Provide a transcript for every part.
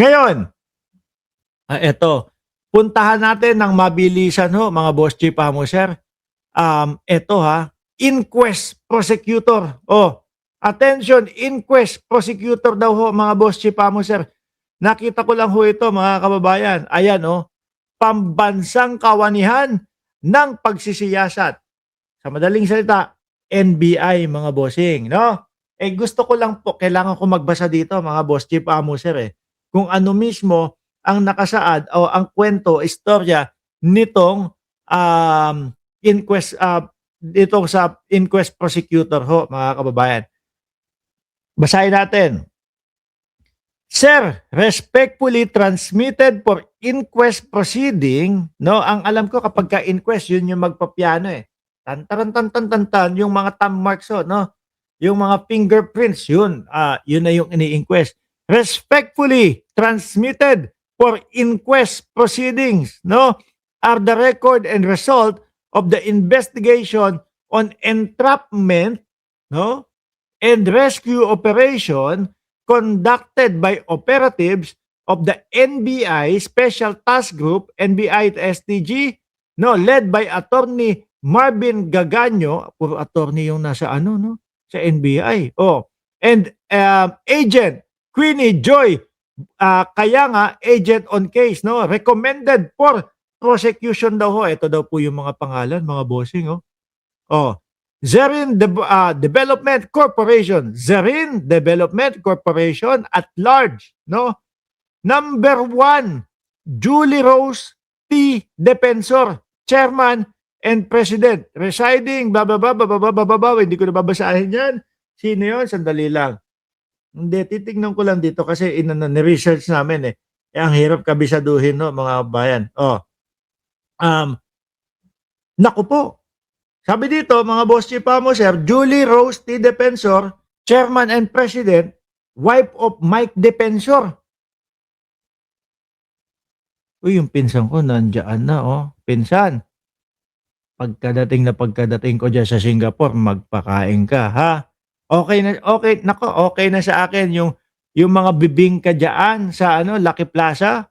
Ngayon, eto, puntahan natin ng mabilisan ho, mga boss chief mo, sir. Eto ha, inquest prosecutor. Oh, attention, inquest prosecutor daw ho, mga boss chief mo, sir. Nakita ko lang ho ito, mga kababayan. Ayan oh, pambansang kawanihan ng pagsisiyasat. Sa madaling salita, NBI, mga bossing, no? Gusto ko lang po, kailangan ko magbasa dito, mga boss chief mo, sir, kung ano mismo ang nakasaad o ang kwento, istorya nitong inquest, itong sa inquest prosecutor ho, mga kababayan. Basahin natin. Sir, respectfully transmitted for inquest proceeding, no? Ang alam ko kapag ka inquest, yun yung magpapiano Tan, yung mga thumb marks no? Yung mga fingerprints, yun na yung ini-inquest. Respectfully transmitted for inquest proceedings, no? Are the record and result of the investigation on entrapment, no? And rescue operation conducted by operatives of the NBI Special Task Group, NBI STG, no, led by Attorney Marvin Gaganyo, puro attorney yung nasa no, sa NBI. And Agent Queenie Joy, kaya nga agent on case, no, recommended for prosecution daw ho. Ito daw po yung mga pangalan, mga bossing, Zerin Development Corporation. Zerin Development Corporation at large, no? Number 1, Julie Rose T. Defensor, Chairman and President, residing, hindi ko na babasahin yan. Sino yun? Sandali lang. Hindi, titignan ko lang dito kasi ni-research namin ang hirap kabisaduhin, no, mga bayan. Naku po. Sabi dito, mga boss chief mo, sir, Julie Rose T. Defensor, Chairman and President, wife of Mike Defensor. Uy, yung pinsan ko, nandiyan na, Pinsan. Pagkadating ko dyan sa Singapore, magpakain ka, ha? Okay na sa akin yung mga bibingka dyan sa Lucky Plaza.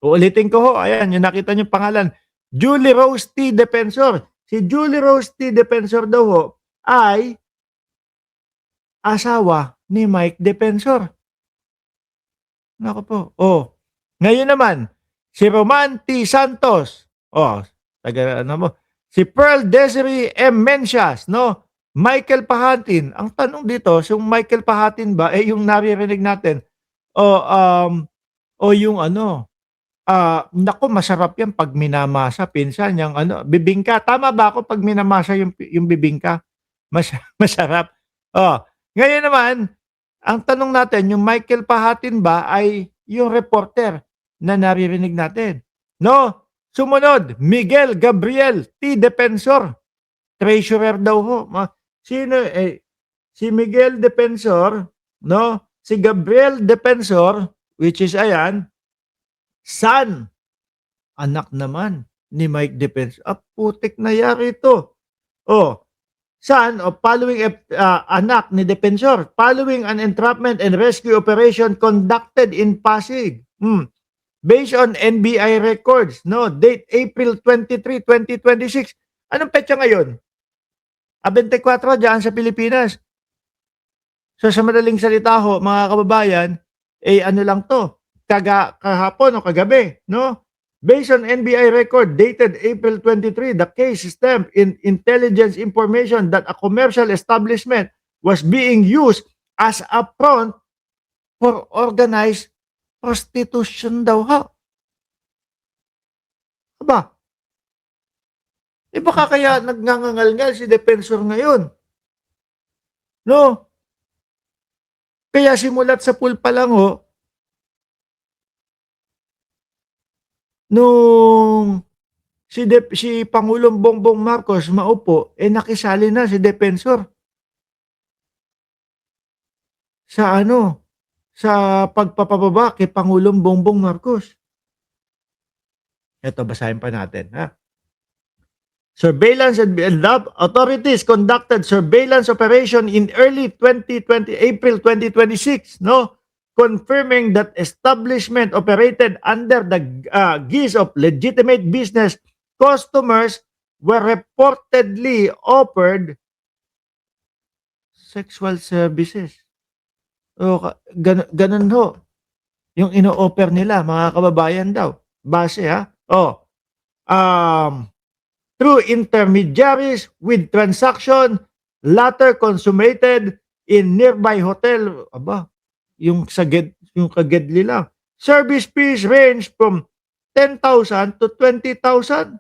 Uulitin ko ho, ayan, yung nakita niyo pangalan, Julie Rose T. Defensor. Si Julie Rose T. Defensor daw ho ay asawa ni Mike Defensor. Nako po. Ngayon naman, si Roman T. Santos. Si Pearl Desiree M. Mencias, no? Michael Pahatin. Ang tanong dito, si Michael Pahatin ba yung naririnig natin? Yung naku, masarap yan pag minamasa, pinsan, yung bibingka. Tama ba ako pag minamasa yung bibingka? Masarap. Ngayon naman, ang tanong natin, yung Michael Pahatin ba ay yung reporter na naririnig natin? No? Sumunod, Miguel Gabriel T. Defensor. Treasurer daw ho. Sino? Si Miguel Defensor, no? Si Gabriel Defensor, which is ayan, son, anak naman ni Mike Defensor. Putik na yari ito. Son of following anak ni Defensor, following an entrapment and rescue operation conducted in Pasig. Based on NBI records, no, date April 23, 2026. Anong petsa ngayon? 24 dyan sa Pilipinas. So sa madaling salita ho, mga kababayan, ano lang to, kahapon o kagabi, no? Based on NBI record dated April 23, the case stamped in intelligence information that a commercial establishment was being used as a front for organized prostitution daw ha. Aba, baka kaya nagngangangal-ngal si Defensor ngayon. No? Kaya simulat sa pool pa lang ho, nung si Pangulong Bongbong Marcos maupo, nakisali na si Defensor sa sa pagpapababa kay Pangulong Bongbong Marcos. Ito, basahin pa natin, ha? Surveillance and lab authorities conducted surveillance operation in early April 2026, no? confirming that establishment operated under the guise of legitimate business, customers were reportedly offered sexual services. O ganun ho, yung ino-offer nila mga kababayan daw. Base ha. Um, through intermediaries with transaction latter consummated in nearby hotel. Aba, yung kagedli lang. Service fees range from 10,000 to 20,000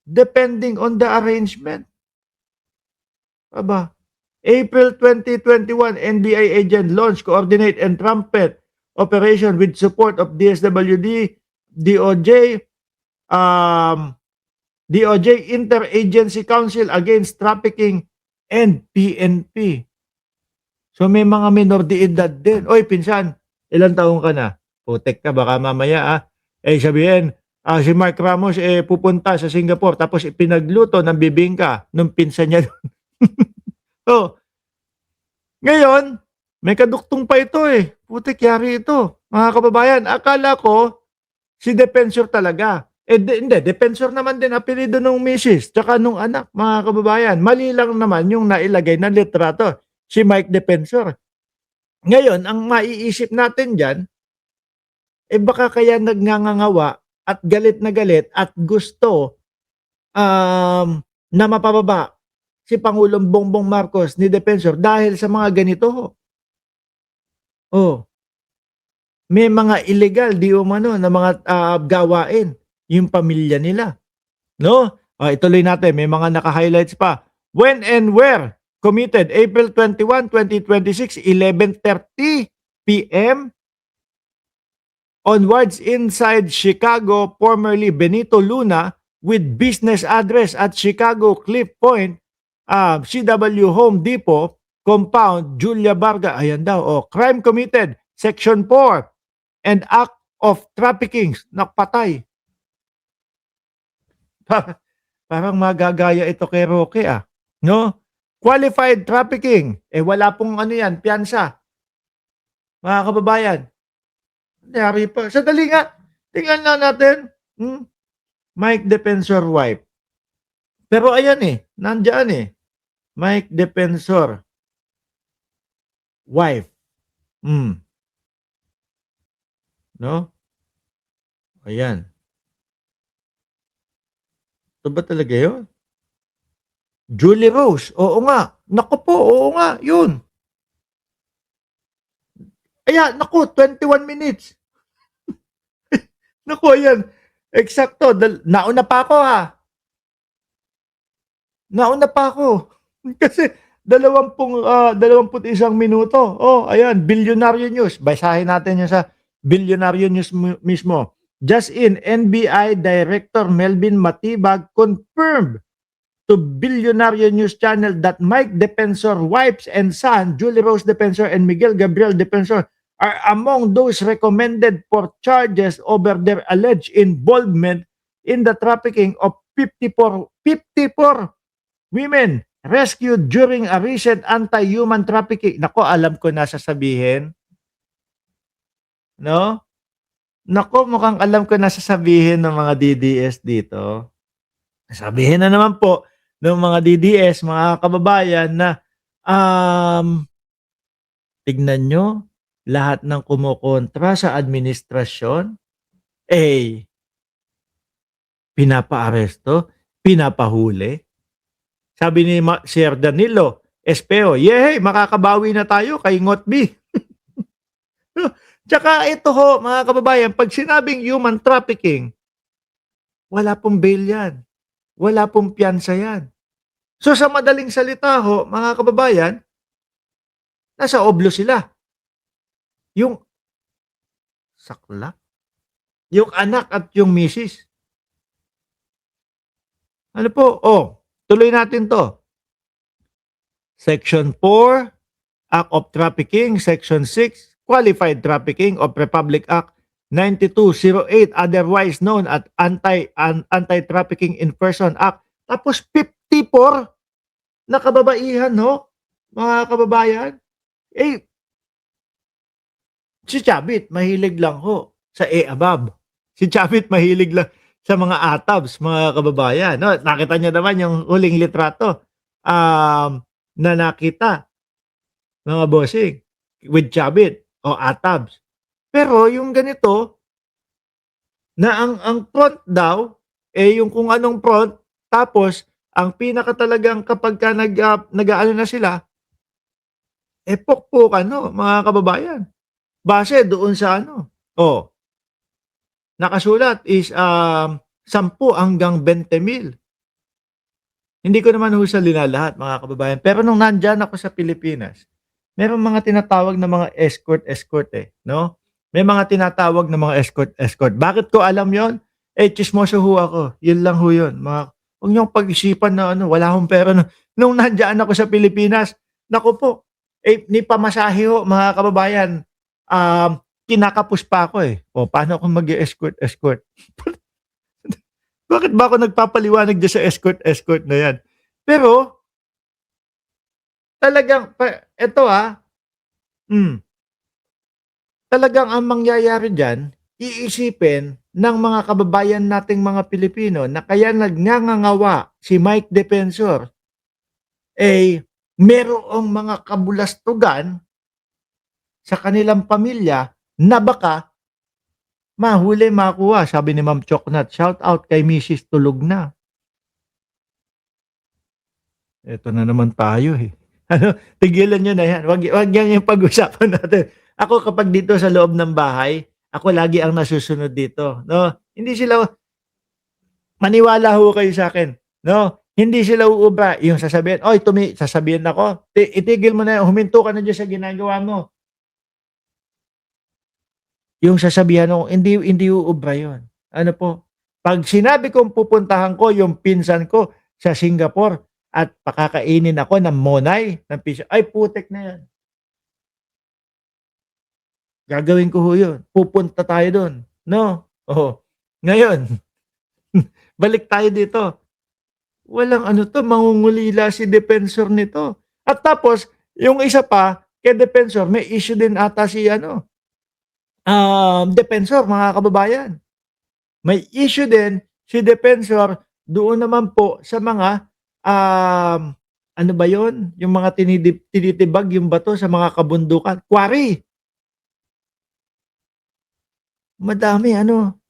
depending on the arrangement. Aba, April 2021, NBI agent launched coordinate and trumpet operation with support of DSWD, DOJ, DOJ Interagency Council Against Trafficking and PNP. So may mga minor de edad din. Oy, pinsan, ilang taon ka na? Putek ka, baka mamaya sabihin, si Mark Ramos pupunta sa Singapore tapos ipinagluto ng bibingka nung pinsan niya. So, ngayon, may kaduktong pa ito Putik, yari ito. Mga kababayan, akala ko si Defensor talaga. Hindi, Defensor naman din apelido nung misis, tsaka nung anak, mga kababayan. Mali lang naman yung nailagay na litrato, si Mike Defensor. Ngayon, ang maiisip natin dyan, baka kaya nagngangawa at galit at gusto na mapababa si Pangulong Bongbong Marcos ni Defensor dahil sa mga ganito. May mga illegal di umano na mga gawain yung pamilya nila. No? Ituloy natin, may mga naka-highlights pa. When and where committed April 21, 2026, 11:30 p.m. onwards inside Chicago, formerly Benito Luna, with business address at Chicago Cliff Point, CW Home Depot, compound, Julia Varga. Ayan daw, crime committed, Section 4, and act of trafficking, nakpatay. Parang magagaya ito kay Roque no? Qualified trafficking, wala pong yan, piyansa. Mga kababayan, nangyari pa. Sadali nga, tingnan na natin. Mike Defensor wife. Pero ayan nandiyan Mike Defensor wife. No? Ayan. Ito ba talaga yun? Julie Rose. Oo nga. Naku po, oo nga. Yun. Ayan, naku, 21 minutes. Naku, ayan. Eksakto. Nauna pa ako Nauna pa ako. Kasi 21 minuto. Ayan, Bilyonaryo News. Basahin natin yung sa Bilyonaryo News mismo. Just in, NBI Director Melvin Matibag confirmed to Bilyonaryo News Channel that Mike Defensor wives and son, Julie Rose Defensor and Miguel Gabriel Defensor, are among those recommended for charges over their alleged involvement in the trafficking of 54 women rescued during a recent anti-human trafficking. Nako, alam ko na sasabihin. No? Nako, mukhang alam ko na sasabihin ng mga DDS dito. Sabihin na naman po ng mga DDS, mga kababayan na tignan nyo, lahat ng kumukontra sa administrasyon, pinapa-aresto, pinapahuli. Sabi ni Sir Danilo Espeo, makakabawi na tayo kay Ngotbi. Tsaka ito mga kababayan, pag sinabing human trafficking, wala pong bail yan. Wala pong piyansa yan. So sa madaling salita mga kababayan, nasa oblo sila. Yung sakla, yung anak at yung misis. Ano po? Tuloy natin to. Section 4, Act of Trafficking. Section 6, Qualified Trafficking of Republic Act 9208, otherwise known as Anti-Trafficking in Person Act. Tapos 54 na kababaihan mga kababayan. Si Chavit mahilig lang ho sa A above. Si Chavit mahilig lang sa mga ATABs, mga kababayan, 'no. Nakita niyo naman yung huling litrato, na nakita, mga bossing, with Chavit o ATABs. Pero yung ganito na ang front daw, yung kung anong front, tapos ang pinaka talagang kapagka nag-aano na sila, pukpukan 'no, mga kababayan. Base doon sa ano, nakasulat is, 10 hanggang 20,000. Hindi ko naman ho siya linalahat, mga kababayan, pero nung nandiyan ako sa Pilipinas, merong mga tinatawag na mga escort, 'no? May mga tinatawag na mga escort. Bakit ko alam yon? Tsismoso ho ako, yun lang ho yun. Huwag niyong pag-isipan na ano, wala akong pera nung nandiyan ako sa Pilipinas, naku po, ni pamasahe ho, mga kababayan, kinakapos pa ako, eh. Paano ako mag-e-escort? Bakit ba ako nagpapaliwanag diyan sa escort na 'yan? Pero talagang eto, hmm, talagang ang mangyayari diyan, iisipin ng mga kababayan nating mga Pilipino na kaya nagngangangawa si Mike Defensor, merong mga kabulastugan sa kanilang pamilya na baka mahuli, makuha. Sabi ni Ma'am Choknat, "Shout out kay Mrs. Tulog na." Eto na naman tayo, eh. Ano, tigilan niyo na 'yan, wag 'yan yung pag-usapan natin. Ako kapag dito sa loob ng bahay, ako lagi ang nasusunod dito, 'no. Hindi sila maniwala ho kayo sa'kin, 'no, hindi sila uubra, yung sasabihin, "Oy, sasabihin ako, itigil mo na 'yan, huminto ka na diyan sa ginagawa mo." Yung sasabihan ko, hindi uubra yun. Ano po, 'pag sinabi kong pupuntahan ko yung pinsan ko sa Singapore at pakakainin ako ng monay, ng pisyo, ay putik na yan, gagawin ko ho yun, pupunta tayo dun, 'no? Oh, ngayon, balik tayo dito, walang ano 'to, mangungulila si Defensor nito. At tapos yung isa pa, kay Defensor may issue din ata si ano, Defensor, mga kababayan. May issue din si Defensor doon naman po sa mga, ano ba yun, yung mga tinitibag yung bato sa mga kabundukan, quarry. Madami ano,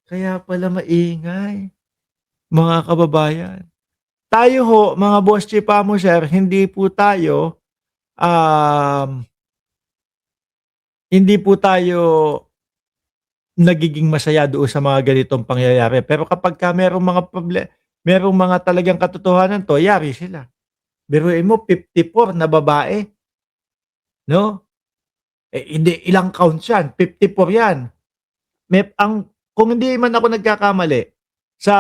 kaya pala maingay, mga kababayan. Tayo ho, mga boss chipamo sir, hindi po tayo nagiging masaya doon sa mga ganitong pangyayari. Pero kapagka merong mga talagang katotohanan 'to, yari sila. Biruin mo 54 na babae, 'no? Hindi ilang counts 'yan, 54 'yan. Kung hindi man ako nagkakamali, sa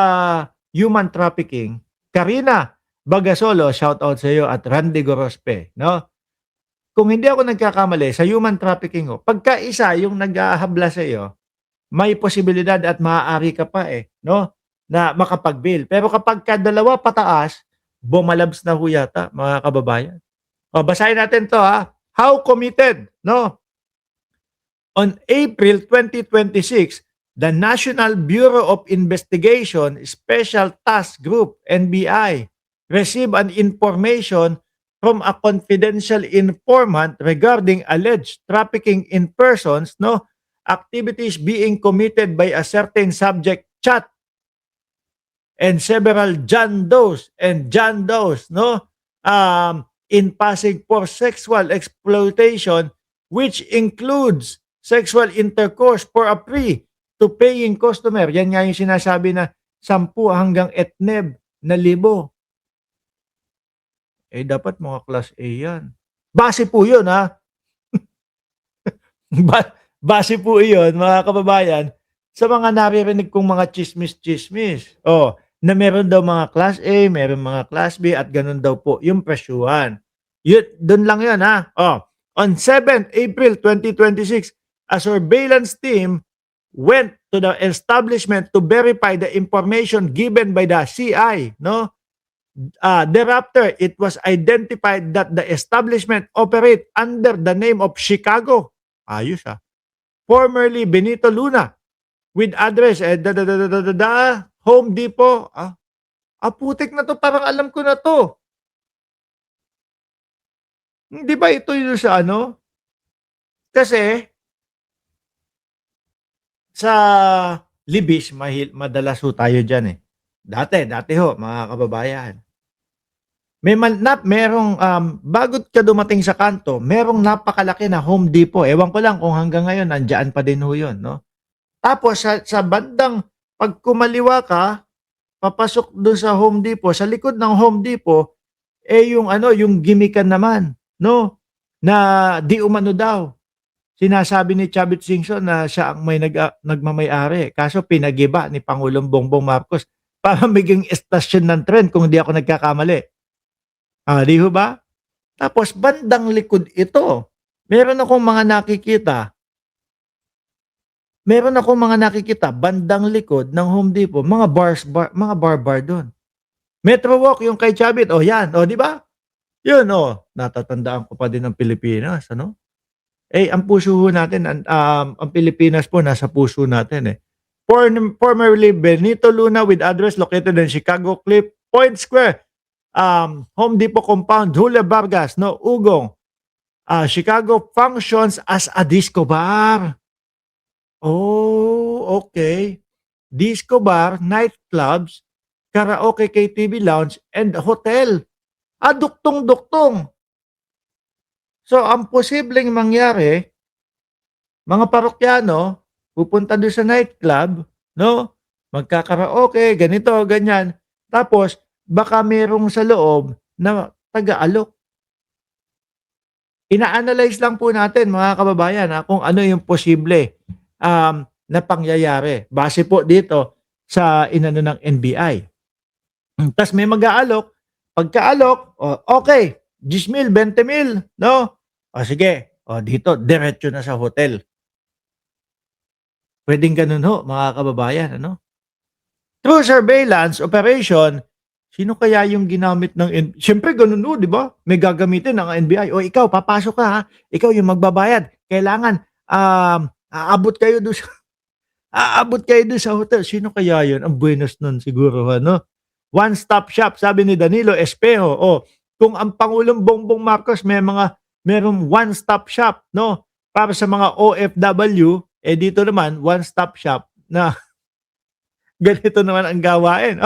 human trafficking, Karina Bagasolo, shout out sa iyo, at Randy Gorospe, 'no? Kung hindi ako nagkakamali sa human trafficking ho, pagka isa yung naghahabla sa iyo, may posibilidad at maaari ka pa, 'no, na makapag-bail. Pero kapagka dalawa pataas, bumalabs na ho yata, mga kababayan. Basahin natin 'to, How committed, 'no? On April 2026, the National Bureau of Investigation Special Task Group, NBI, received an information from a confidential informant regarding alleged trafficking in persons, no, activities being committed by a certain subject chat and several John Does, no, in passing for sexual exploitation, which includes sexual intercourse for a free to paying customer. Yan nga yung sinasabi na 10 hanggang 19,000. Dapat mga class A yan. Base po yun, Base po iyon, mga kababayan, sa mga naririnig kong mga tsismis-tsismis. Na meron daw mga class A, meron mga class B, at ganun daw po yung presyuhan. Dun lang yun, On 7th April 2026, a surveillance team went to the establishment to verify the information given by the CI, no? Thereafter, it was identified that the establishment operate under the name of Chicago. Ayos formerly Benito Luna, with address Home Depot. Putik na 'to, parang alam ko na 'to. Hindi ba ito yung sa ano? Kasi sa Libis madalas ho tayo diyan, eh. Dati ho mga kababayan. Merong, bago ka dumating sa kanto, merong napakalaki na Home Depot. Ewan ko lang kung hanggang ngayon nandiyan pa din ho 'yun, 'no? Tapos sa bandang 'pag kumaliwa ka, papasok dun sa Home Depot, sa likod ng Home Depot, yung ano, yung gimikan naman, 'no, na di umano daw. Sinasabi ni Chavit Singson na siya ang nagmamay-ari, kaso pinagiba ni Pangulong Bongbong Marcos para maging istasyon ng tren kung di ako nagkakamali. 'Di ho ba? Tapos bandang likod ito, meron akong mga nakikita bandang likod ng Home Depot, mga bar dun. Metro Walk yung kay Chavit, 'yan, 'di ba? Yun, natatandaan ko pa din ang Pilipinas, ano? Ang puso ho natin ang Pilipinas po nasa puso natin, eh. Formerly Benito Luna with address located in Chicago Cliff Point Square, Home Depot compound, Julia Vargas, no, Ugong. Chicago functions as a disco bar. Oh, okay. Disco bar, nightclubs, karaoke, KTV lounge, and hotel. Duktong-duktong. So, ang posibleng mangyari, mga parokyano, pupunta doon sa nightclub, no? Magkakaraoke, ganito, ganyan. Tapos, baka merong sa loob na taga-alok. Ina-analyze lang po natin, mga kababayan, kung ano yung posible na pangyayari. Base po dito sa inano ng NBI. Tapos may mag-aalok. Pagka-alok, okay, 10,000, 20,000, no? Sige, dito, diretso na sa hotel. Pwedeng ganun ho, mga kababayan, ano? Through surveillance operation, sino kaya yung ginamit ng siyempre ganun ho, di ba? May gagamitin ng NBI. Ikaw, papasok ka ha. Ikaw yung magbabayad. Kailangan, aabot kayo doon sa hotel. Sino kaya yun? Ang buenos nun siguro, ano? One-stop shop, sabi ni Danilo Espejo. Kung ang Pangulong Bongbong Marcos merong one-stop shop, no, para sa mga OFW, dito naman one-stop shop na ganito naman ang gawain.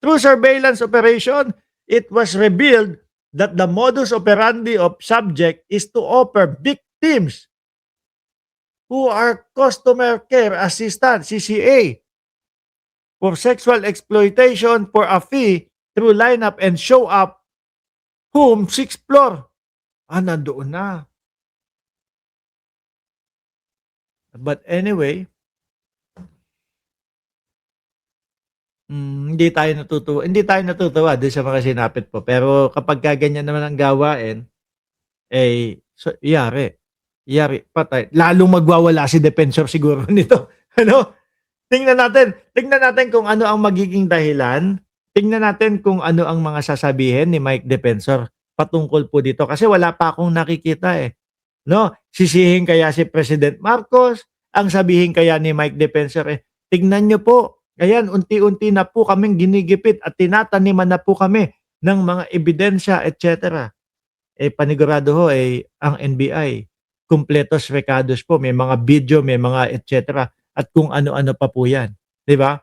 Through surveillance operation, it was revealed that the modus operandi of subject is to offer victims who are customer care assistant, CCA, for sexual exploitation for a fee through lineup and show up home 6th floor. Nandoon na. But anyway, hindi tayo natutuwa doon sa mga sinapit po. Pero kapag ganyan naman ang gawain, yari patay. Lalong magwawala si defensor siguro nito. Ano? Tingnan natin kung ano ang magiging dahilan. Tingnan natin kung ano ang mga sasabihin ni Mike Defensor patungkol po dito. Kasi wala pa akong nakikita, eh. No? Sisihin kaya si President Marcos, ang sabihin kaya ni Mike Defensor, tingnan nyo po, ayan, unti-unti na po kaming ginigipit at tinataniman na po kami ng mga ebidensya, etc. Panigurado ho, ang NBI, kumpletos recados po, may mga video, may mga etc. At kung ano-ano pa po yan. Di ba?